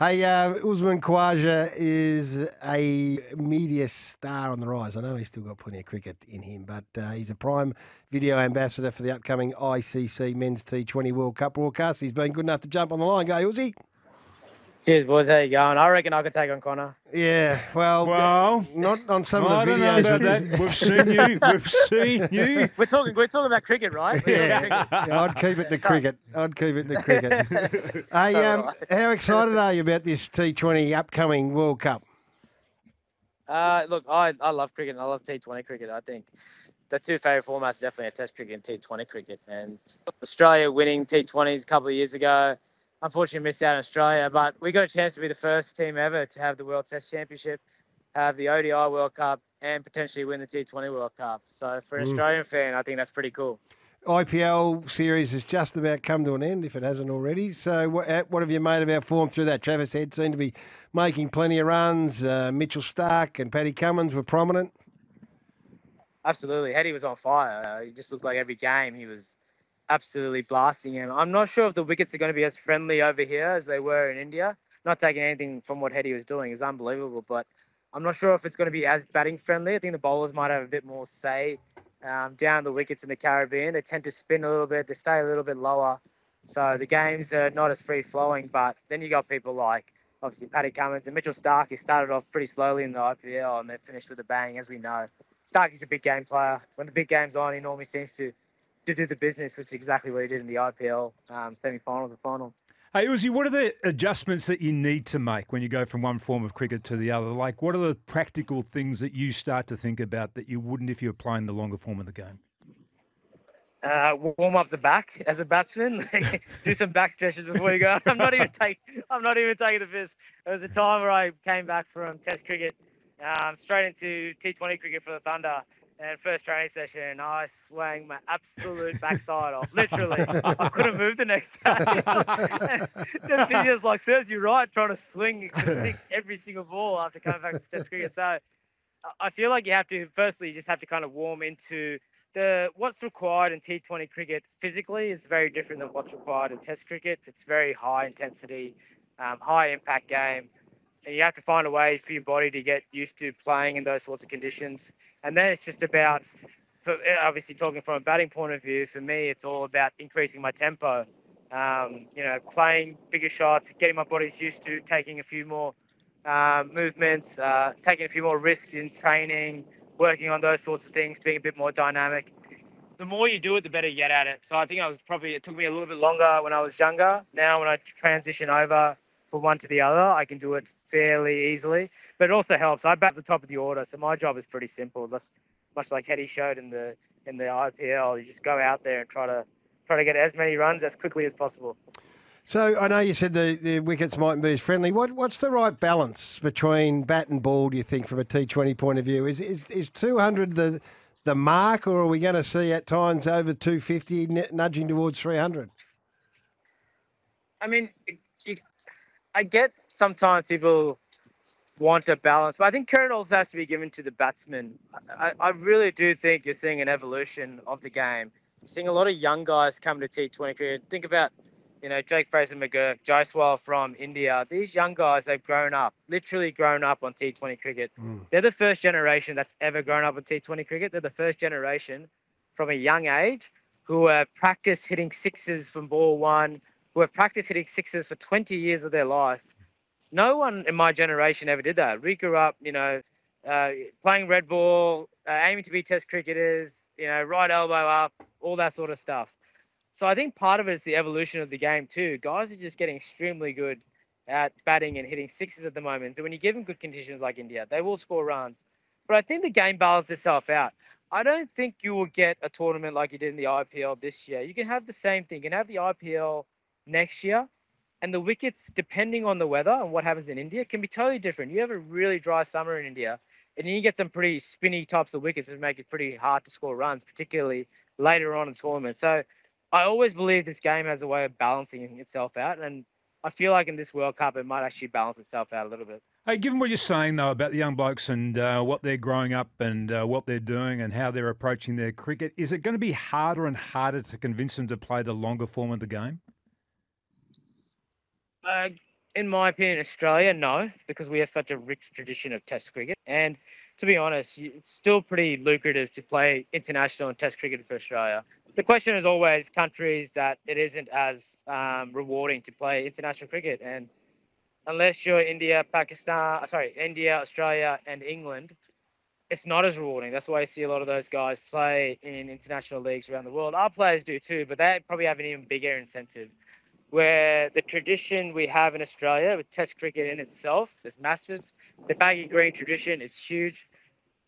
Hey, Usman Khawaja is a media star on the rise. I know he's still got plenty of cricket in him, but he's a prime video ambassador for the upcoming ICC Men's T20 World Cup broadcast. He's been good enough to jump on the line. Go, Uzi. Cheers, boys. How you going? I reckon I could take on Connor. Yeah, well, not on some of the videos. I don't know about that. We've seen you. We've seen you. We're talking about cricket, right? Yeah, I'd keep it to cricket. Hey, how excited are you about this T20 upcoming World Cup? Look, I love cricket and I love T20 cricket. I think the two favourite formats are definitely Test cricket and T20 cricket. And Australia winning T20s a couple of years ago, unfortunately missed out in Australia, but we got a chance to be the first team ever to have the World Test Championship, have the ODI World Cup, and potentially win the T20 World Cup. So for an Australian fan, I think that's pretty cool. IPL series has just about come to an end, if it hasn't already. So what have you made of our form through that? Travis Head seemed to be making plenty of runs. Mitchell Starc and Paddy Cummins were prominent. Absolutely. Heady was on fire. He just looked like every game he was absolutely blasting him. I'm not sure if the wickets are going to be as friendly over here as they were in India. Not taking anything from what Heady was doing. It was unbelievable, but I'm not sure if it's going to be as batting friendly. I think the bowlers might have a bit more say down the wickets in the Caribbean. They tend to spin a little bit. They stay a little bit lower. So the games are not as free-flowing, but then you got people like, obviously, Paddy Cummins and Mitchell Starc, who started off pretty slowly in the IPL, and they've finished with a bang, as we know. Starkey's a big game player. When the big game's on, he normally seems to do the business, which is exactly what he did in the IPL semi-final to final. Hey, Uzi, what are the adjustments that you need to make when you go from one form of cricket to the other? Like, what are the practical things that you start to think about that you wouldn't if you were playing the longer form of the game? Warm up the back as a batsman. Do some back stretches before you go. I'm not even taking the piss. There was a time where I came back from Test cricket, straight into T20 cricket for the Thunder. And first training session, I swang my absolute backside off. Literally, I couldn't move the next day. The physio's like, serves you right, trying to swing for six every single ball after coming back to Test cricket. So I feel like you have to, firstly, you just have to kind of warm into what's required in T20 cricket physically is very different than what's required in Test cricket. It's very high intensity, high impact game. And you have to find a way for your body to get used to playing in those sorts of conditions. And then it's just about, obviously talking from a batting point of view, for me, it's all about increasing my tempo. Playing bigger shots, getting my body used to taking a few more movements, taking a few more risks in training, working on those sorts of things, being a bit more dynamic. The more you do it, the better you get at it. So I think it took me a little bit longer when I was younger. Now when I transition over from one to the other, I can do it fairly easily. But it also helps. I bat at the top of the order, so my job is pretty simple. That's much like Heady showed in the IPL. You just go out there and try to get as many runs as quickly as possible. So I know you said the wickets mightn't be as friendly. What's the right balance between bat and ball, do you think, from a T20 point of view? Is 200 the mark, or are we going to see at times over 250 nudging towards 300? I mean, I get sometimes people want a balance, but I think credit also has to be given to the batsman. I really do think you're seeing an evolution of the game. You're seeing a lot of young guys come to T20 cricket. Think about, Jake Fraser-McGurk, Jaiswal from India. These young guys, they've literally grown up on T20 cricket. They're the first generation that's ever grown up on T20 cricket. They're the first generation from a young age who have practiced hitting sixes from ball one, who have practiced hitting sixes for 20 years of their life. No one in my generation ever did that. We grew up, playing red ball, aiming to be Test cricketers, right elbow up, all that sort of stuff. So I think part of it is the evolution of the game too. Guys are just getting extremely good at batting and hitting sixes at the moment. So when you give them good conditions like India, they will score runs. But I think the game balances itself out. I don't think you will get a tournament like you did in the IPL this year. You can have the same thing. You can have the IPL next year, and the wickets, depending on the weather and what happens in India, can be totally different. You have a really dry summer in India, and you get some pretty spinny types of wickets that make it pretty hard to score runs, particularly later on in tournaments. So I always believe this game has a way of balancing itself out, and I feel like in this World Cup, it might actually balance itself out a little bit. Hey, given what you're saying, though, about the young blokes and what they're growing up and what they're doing and how they're approaching their cricket, is it going to be harder and harder to convince them to play the longer form of the game? in my opinion, Australia, no, because we have such a rich tradition of Test cricket. And to be honest, it's still pretty lucrative to play international and Test cricket for Australia. The question is always countries that it isn't as rewarding to play international cricket. And unless you're India, Australia, and England, it's not as rewarding. That's why I see a lot of those guys play in international leagues around the world. Our players do too, but they probably have an even bigger incentive. Where the tradition we have in Australia with Test cricket in itself is massive. The baggy green tradition is huge.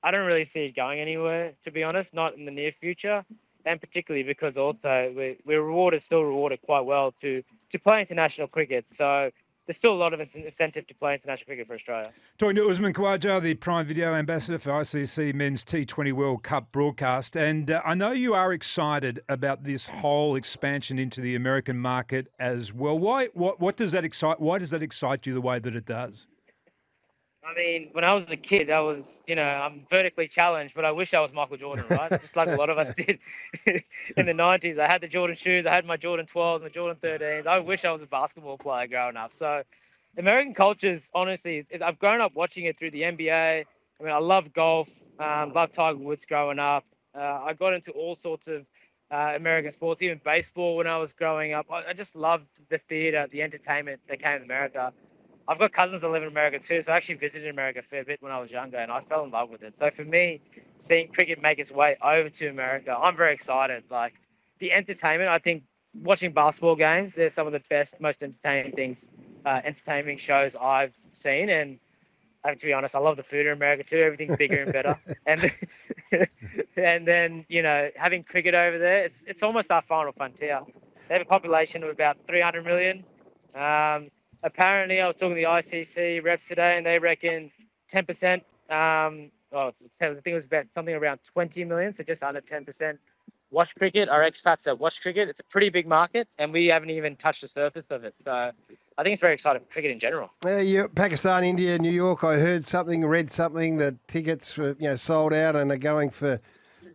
I don't really see it going anywhere, to be honest, not in the near future. And particularly because also we're still rewarded quite well to play international cricket. So there's still a lot of incentive to play international cricket for Australia. Talking to Usman Khawaja, the Prime Video Ambassador for ICC Men's T20 World Cup broadcast. And I know you are excited about this whole expansion into the American market as well. Why does that excite you the way that it does? I mean, when I was a kid, I'm vertically challenged, but I wish I was Michael Jordan, right? Just like a lot of us did in the 90s. I had the Jordan shoes. I had my Jordan 12s, my Jordan 13s. I wish I was a basketball player growing up. So American cultures, honestly, I've grown up watching it through the NBA. I mean, I love golf, love Tiger Woods growing up. I got into all sorts of American sports, even baseball when I was growing up. I just loved the theater, the entertainment that came to America. I've got cousins that live in America too, so I actually visited America a fair bit when I was younger, and I fell in love with it. So for me, seeing cricket make its way over to America, I'm very excited. Like the entertainment, I think watching basketball games, they're some of the best, most entertaining shows I've seen. And to be honest, I love the food in America too. Everything's bigger and better. And then having cricket over there, it's almost our final frontier. They have a population of about 300 million. Apparently, I was talking to the ICC rep today, and they reckon 10%. I think it was about something around 20 million, so just under 10% watch cricket. Our expats that watch cricket. It's a pretty big market, and we haven't even touched the surface of it. So I think it's very exciting for cricket in general. Pakistan, India, New York. I read something that tickets were sold out and are going for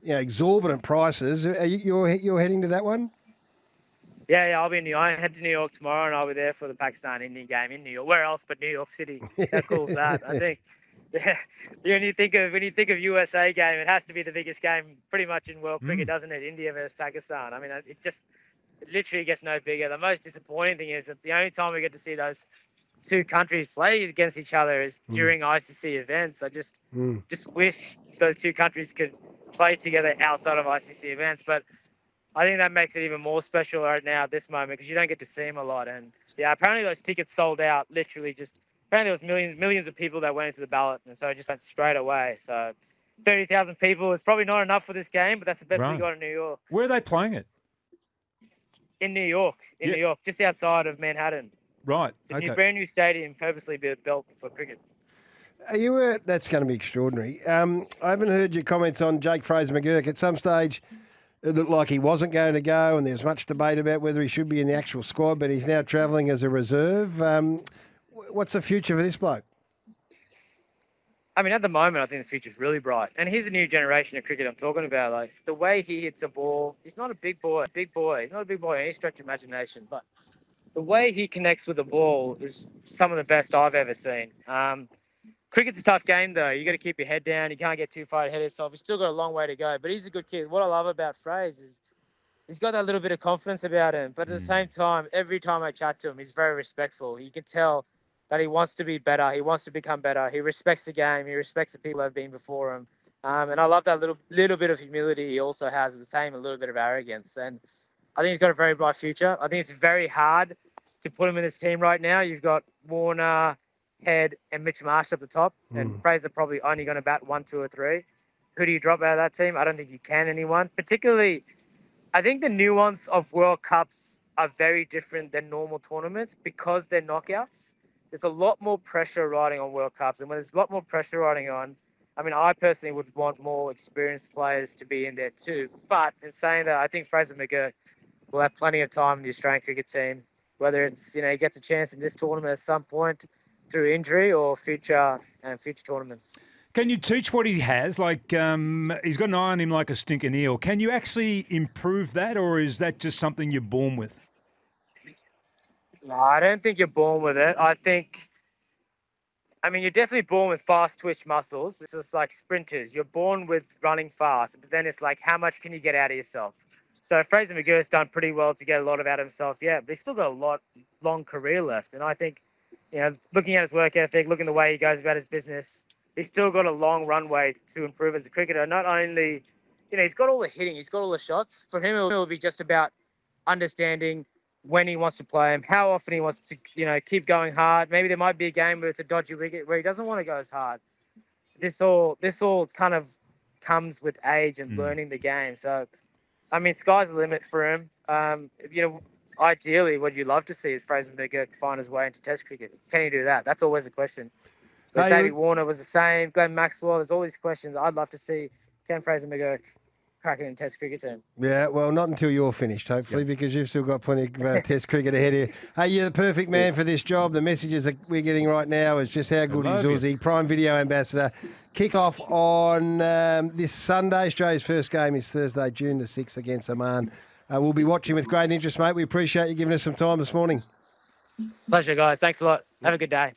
exorbitant prices. Are you're heading to that one? Yeah, I'll be in New York. I head to New York tomorrow, and I'll be there for the Pakistan-Indian game in New York. Where else but New York City? How cool is that? I think. Yeah, when you think of USA game, it has to be the biggest game pretty much in world cricket, doesn't it? India versus Pakistan. I mean, it literally gets no bigger. The most disappointing thing is that the only time we get to see those two countries play against each other is during ICC events. I just wish those two countries could play together outside of ICC events, but I think that makes it even more special right now at this moment because you don't get to see them a lot. And yeah, apparently those tickets sold out apparently there was millions of people that went into the ballot. And so it just went straight away. So 30,000 people is probably not enough for this game, but that's the best we got in New York. Where are they playing it? In New York, New York, just outside of Manhattan. Right. It's a brand new stadium purposely built for cricket. That's going to be extraordinary. I haven't heard your comments on Jake Fraser-McGurk. At some stage, it looked like he wasn't going to go, and there's much debate about whether he should be in the actual squad, but he's now travelling as a reserve. What's the future for this bloke? I mean, at the moment, I think the future's really bright. And he's a new generation of cricket I'm talking about. Like, the way he hits a ball, he's not a big boy. He's not a big boy in any stretch of imagination, but the way he connects with the ball is some of the best I've ever seen. Cricket's a tough game, though. You got to keep your head down. You can't get too far ahead of yourself. He's still got a long way to go, but he's a good kid. What I love about Fraser is he's got that little bit of confidence about him, but at the same time, every time I chat to him, he's very respectful. You can tell that he wants to be better. He wants to become better. He respects the game. He respects the people that have been before him. And I love that little bit of humility he also has, the same, a little bit of arrogance. And I think he's got a very bright future. I think it's very hard to put him in this team right now. You've got Warner, Head, and Mitch Marsh up the top. And Fraser probably only going to bat 1, 2, or 3. Who do you drop out of that team? I don't think you can anyone. Particularly, I think the nuance of World Cups are very different than normal tournaments because they're knockouts. There's a lot more pressure riding on World Cups. And when there's a lot more pressure riding on, I mean, I personally would want more experienced players to be in there too. But in saying that, I think Fraser-McGurk will have plenty of time in the Australian cricket team, whether it's, he gets a chance in this tournament at some point through injury or future tournaments. Can you teach what he has? Like, he's got an eye on him like a stinking eel. Can you actually improve that, or is that just something you're born with? No, I don't think you're born with it. I mean, you're definitely born with fast twitch muscles. It's just like sprinters. You're born with running fast, but then it's like, how much can you get out of yourself? So Fraser-McGurk's done pretty well to get a lot of out of himself, yeah, but he's still got a long career left. And I think, looking at his work ethic, looking the way he goes about his business, he's still got a long runway to improve as a cricketer. Not only, he's got all the hitting, he's got all the shots. For him, it'll be just about understanding when he wants to play him, how often he wants to, keep going hard. Maybe there might be a game where it's a dodgy wicket where he doesn't want to go as hard. This all kind of comes with age and learning the game. So, I mean, sky's the limit for him. Ideally, what you'd love to see is Fraser-McGurk find his way into Test cricket. Can he do that? That's always a question. But David Warner was the same. Glenn Maxwell. There's all these questions. I'd love to see Ken Fraser-McGurk cracking in Test cricket team. Yeah, well, not until you're finished, hopefully, because you've still got plenty of Test cricket ahead of you. Hey, you're the perfect man for this job. The messages that we're getting right now is just how good is Uzi. Prime Video Ambassador. Kick off on this Sunday. Australia's first game is Thursday, June the 6th against Oman. We'll be watching with great interest, mate. We appreciate you giving us some time this morning. Pleasure, guys. Thanks a lot. Have a good day.